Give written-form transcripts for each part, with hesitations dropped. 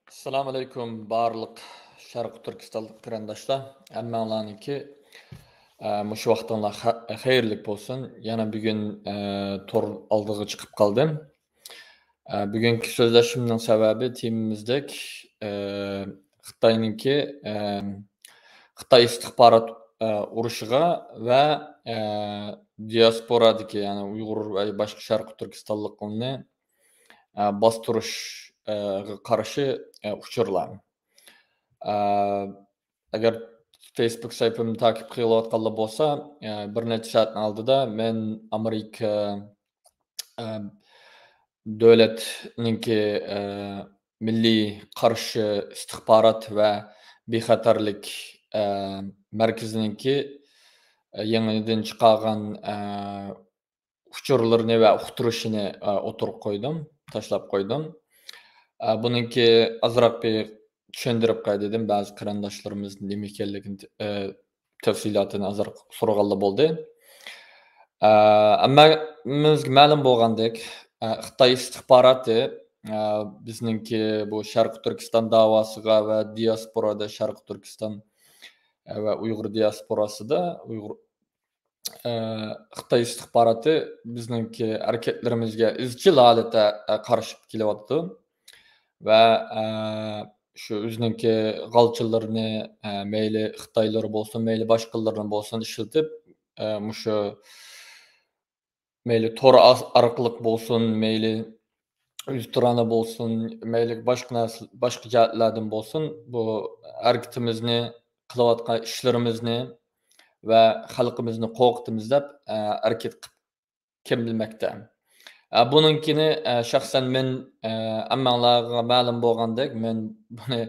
Assalamu alaykum barliq Sharq Turkistonlik qarindoshlar. Hammanglarniki mushu vaqtinglar xayrlik bo'lsin. Yana bugun tor oldiga chiqib qoldim. Bugungi so'zlashimning sababi temamizdek Xitoyninki Xitoy istixborot urushiga va diasporadagi, ya'ni Uyg'ur va boshqa Sharq Turkistonliklarni bostirishga qarshi uchurlar. Agar Facebook sayfimni takip qilayotganlar bo'lsa, bir necha soatning oldida men Amerika davlatininki milliy qarshi istixborot va bexatarlik markazininki yangidan chiqargan uchurlarini va uqtirishini o'tirib qo'ydim, tashlab qo'ydim. Buningki azroq bir tushuntirib qo'y dedim. Ba'zi qarindoshlarimiz nima ekanligini tafsilotini azroq so'raganlar bo'ldi. Hammamizga ma'lum bo'lgandek, Xitoy istixboroti bizningki bu Sharq Turkiston davosiga va diasporada Sharq Turkiston va Uyg'ur diasporasida Xitoy istixboroti bizningki harakatlarimizga izchil holatda qarshi kelyapti va shu o'zininki g'alchilarini mayli Xitoylar bo'lsin, mayli boshqalarni bo'lsin ishlatib, mushu mayli tor orqali bo'lsin, mayli uyushtirani bo'lsin, mayli boshqa jihatlardan bo'lsin, bu harakatimizni, qilayotgan ishlarimizni va xalqimizni qo'rqitimiz deb harakat qilib kelmoqda. Bununkini shaxsan men hammanglarga ma'lum bo'lgandek, men buni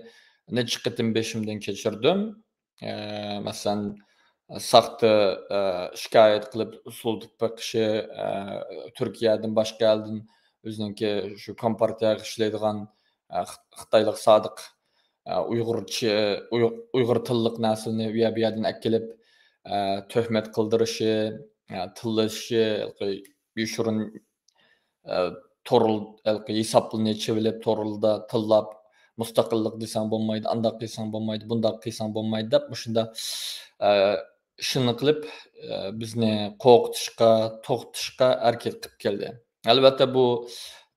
necha qatim beshimdan kechirdim. Masalan, saxta shikoyat qilib usuldik beqishi, Turkiyadan boshqa eldan o'zininki shu kompartiyaga ishlaydigan Xitoylik sodiq Uyg'ur tilliq naslni u yerdan akilib töhmet qildirishi, tillashi, yoshirin torul hisoblarni chevilib, torulda tillab, mustaqillik desang bo'lmaydi, andaq desang bo'lmaydi, bundaq qilsang bo'lmaydi deb shunda ishini qilib bizni qo'rqitishga, to'xtatishga harakat qilib keldi. Albatta bu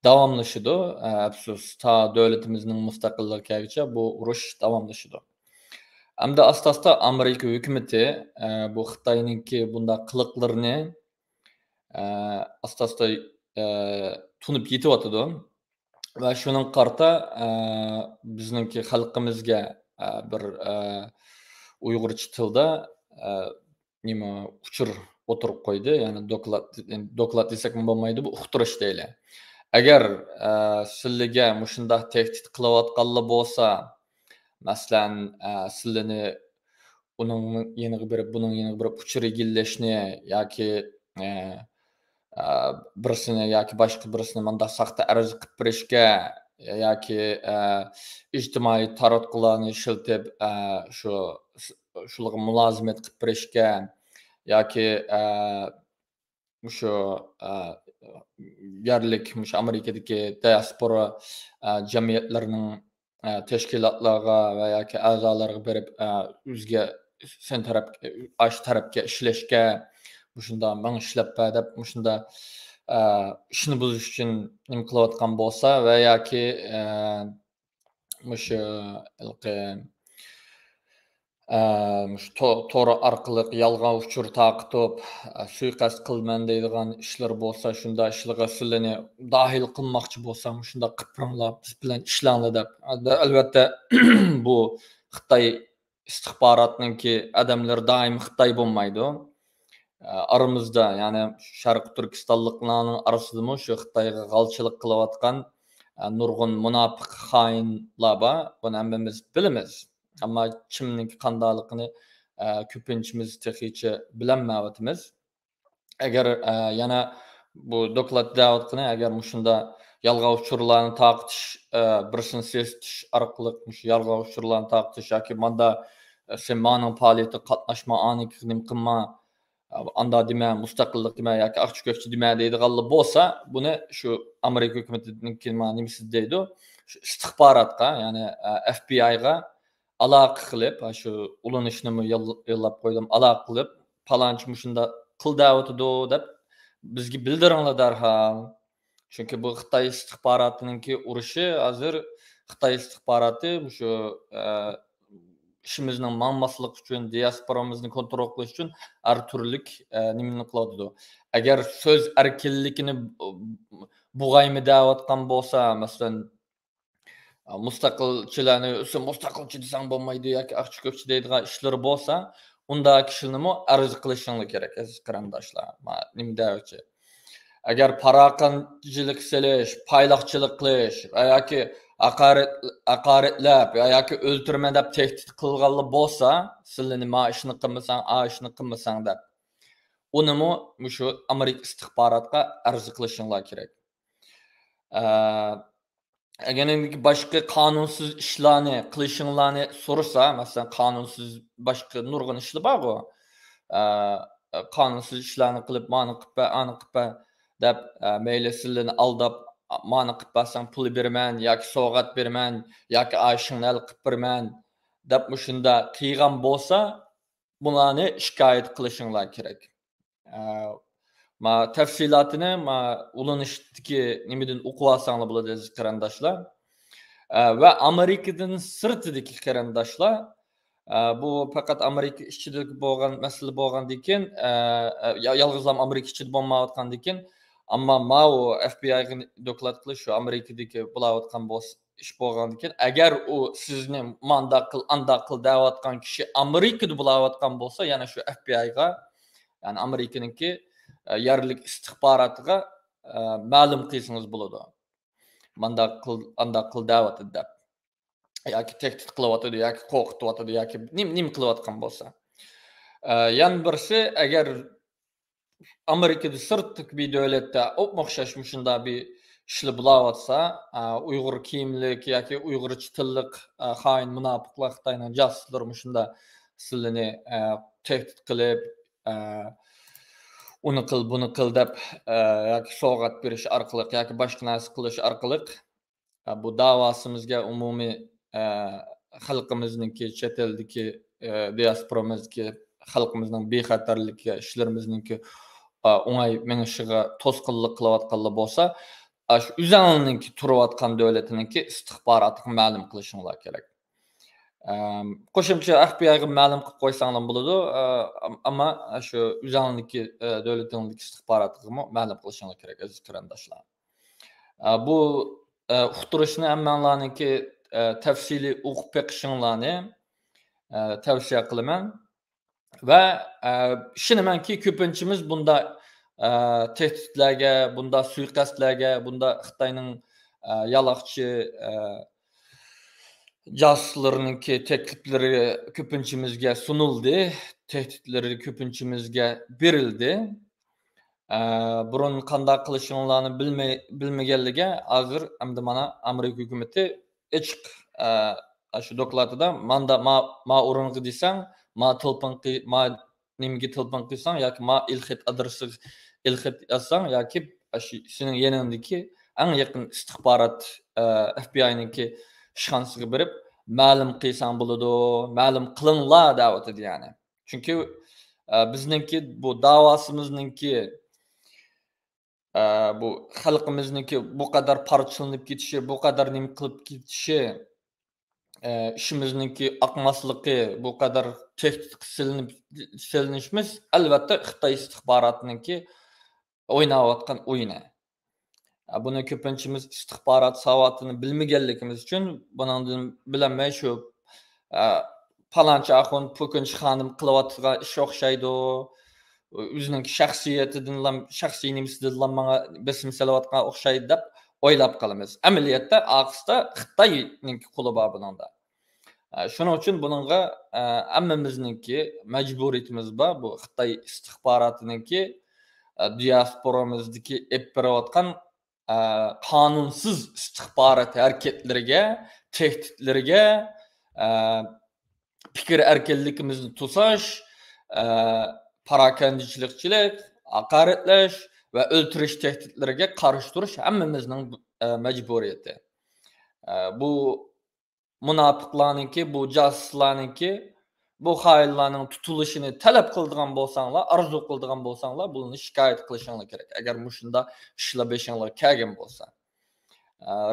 davomlashadi. Afsus, ta davlatimizning mustaqilligigacha bu urush davomlashadi. Hamda asta-asta Amerika hukumati bu Xitoyninki bunday qiliqlarini asta-asta tunib yetyapti va shuning qarta bizningki xalqimizga bir Uyg'urcha tilda nima uchur o'tirib qo'ydi, ya'ni doklad desak bo'lmaydi, bu uqtirish deyli. Agar sizlarga shunday tahdid qilayotganlar bo'lsa, masalan, sizlarni uning yeniga berib, buning yeniga berib uchur egillashni yoki birisini yoki boshqa birisini manda saxta arz qilib berishga yoki ijtimoiy taratqularni ishlatib shularga mulozimat qilib berishga yoki shu yerlik Amerikadagi diaspora jamiyatlarining tashkilotlarga va yoki a'zolariga berib o'ziga sen tarafga ishlashga shunda men ishlab deb shunda ishni buzish uchun nima qilayotgan bo'lsa va yoki to'g'ri orqali yolg'on uchur taqitib suiqasd qilman deydigan ishlar bo'lsa, shunda ishlarga sizlarni dahil qilmoqchi bo'lsam, shunda qilinglar, biz bilan ishlanglar deb. Albatta bu Xitoy istixborotininki odamlar doim Xitoy bo'lmaydi. Aramızda, ya'ni Sharq Turkistonliklarning orasidami shu Xitoyga g'alchilik qilayotgan nurg'un munofiq xoinlar bor. Buni hammamiz bilamiz. Ammo kimning qandoqligini ko'pinchimiz texicha bilmayapmiz. Agar yana bu doklad da'vat qilin, agar shunda yolg'on uchurlarni taqitish, birisini sezitish orqali shu yolg'on uchurlarni taqitish yoki manda sen mening faoliyatga qatnashma, ani qilma anda deme, mustaqillik deme, yoki aqchi ko'kchi deme deydiganlar bo'lsa, buni shu Amerika hukumatining nimasi deydi, shu istixborotga, ya'ni FBI'ga aloqa qilib, shu ulanishni yo'llab qo'ydim, aloqa qilib, palonchi shunda qil davatidu deb bizga bildiringlar darhol. Chunki bu Xitoy istixborotininki urushi hozir Xitoy istixboroti shu ishimizning manmasligi uchun, diasporamizni kontrol qilish uchun har turlik nimani qiladi. Agar so'z erkinligini bug'aymi deyotgan bo'lsa, masalan, mustaqilchilarni mustaqilchi desang bo'lmaydi yoki aqchi ko'kchi deydigan ishlar bo'lsa, unda kishilarni arz qilishinglar kerak, aziz qarindoshlar. Nima deyapti? Agar paroqandchilik qilish, payloqchilik qilish yoki haqoratlab yoki o'ltirma deb tehdid qilganlar bo'lsa, sizlarni ma ishni qilmasang, a ishni qilmasang deb, unimi shu Amerika istixborotga arz qilishinglar kerak. Agar boshqa qonunsiz ishlarni qilishinglarni so'rasa, masalan, qonunsiz boshqa nurg'un ishlar bor-ku. Qonunsiz ishlarni qilib, mani qilib, ani qilib deb mayli sizlarni aldab, mani qilib bersang pul beraman yoki sovg'at beraman yoki ishingni hal qilib beraman deb shunda qilgan bo'lsa, bularni shikoyat qilishinglar kerak. Tafsilotini ulanishdagi nimadan o'qib olsanglar bo'ladi, aziz qarindoshlar. Va Amerikadan sirtidagi qarindoshlar, bu faqat Amerika ichida bo'lgan masala bo'lgandan keyin, yolg'izlam Amerika ichida bo'lmayotgandan keyin, ammo ma'u FBI'ga doklad qilish shu Amerikadagi bo'layotgan bo'lsa, ish bo'lgandan keyin, agar u sizni mandaq qil, andaq qil deyotgan kishi Amerikada bo'layotgan bo'lsa, yana shu FBI'ga, ya'ni Amerikaningki yerlik istixborotiga ma'lum qilsangiz bo'ladi. Mandaq qil, andaq qil deyotdi deb. Yoki tehdid qilyotdi yoki qo'rqityotdi yoki nima qilayotgan bo'lsa. Yana birisi, agar Amerikada sirtdagi bir davlatda o'xshash shunday bir ishlar bo'layotsa, Uyg'ur kiyimlik yoki Uyg'urcha tillik xoin munofiqlar Xitoyning josuslari shunda sizlarni tehdid qilib, uni qil, buni qil deb yoki sovg'at berish orqali yoki boshqa narsa qilish orqali bu da'vosimizga umumiy xalqimizningki, chet eldagi diasporamizdagi xalqimizning bexatarligi, ishlarimizninki o'ngay menishiga to'sqinlik qilayotganlar bo'lsa, shu o'zingizninki turayotgan davlatiningki istixborotiga ma'lum qilishinglar kerak. Qo'shimcha FBI'ga ma'lum qilib qo'ysanglar bo'ladi, ammo shu o'zingizninki davlatingizdagi istixborotiga ma'lum qilishinglar kerak, aziz qarindoshlar. Bu uqtirishni hammalarninki tafsili o'qib beqishinglarni tavsiya qilaman. Va ishonamanki, ko'pinchimiz bunda tehdidlarga, bunda suiqasdlarga, bunda Xitoyning yaloqchi josuslarininki takliflari ko'pinchimizga sunildi, tehdidlari ko'pinchimizga berildi. Burun qanday qilishinglarni bilmaganligiga hozir hamda mana Amerika hukumati ochiq shu dokladida ma o'ringa desang, ma nimga telefon qilsang yoki ma ilxit adresiga ilxit yazsang yoki sening yaningdagi eng yaqin istixborot FBI'ninki ishxonasiga berib ma'lum qilsang bo'ladi, ma'lum qilinglar deyotdi ya'ni. Chunki bizningki bu davosimizningki bu xalqimizningki bu qadar parchalanib ketishi, bu qadar nima qilib ketishi, ishimizningki aqmasligi, bu qadar tehdid qilinishimiz albatta Xitoy istixborotininki o'ynayotgan o'yini. Buni ko'pinchimiz istixborot savodini bilmaganligimiz uchun bundan bilamay shu palonchi axun Pukunchi xonim qilayotgan ish o'xshaydi. O'zining shaxsiyatidan, shaxsiy nimasidan menga besim salayotgan o'xshaydi deb o'ylab qolamiz. Amaliyotda aqsda Xitoyning qo'li bor buningda. Shuning uchun buningga hammamizninki majburiyatimiz bor. Bu Xitoy istixborotininki diasporamizdagi epirayotgan qonunsiz istixborot harakatlariga, tehdidlariga, fikr erkinligimizni to'sash, parakandichilikchilik, haqoratlash va o'ltirish tehditlariga qarshi turish hammamizning majburiyati. Bu munofiqlarniki, bu josuslarniki, bu xainlarning tutilishini talab qiladigan bo'lsanglar, arzu qiladigan bo'lsanglar, buni shikoyat qilishinglar kerak. Agar mushunda ishlar beshinglar kelgan bo'lsa.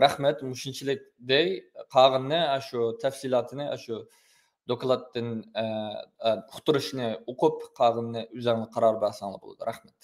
Rahmat, mushunchalik dey, qolganini shu tafsilotini shu dokladdan uqtirishni o'qib, qolganini o'zinglar qaror bersanglar bo'ladi. Rahmat.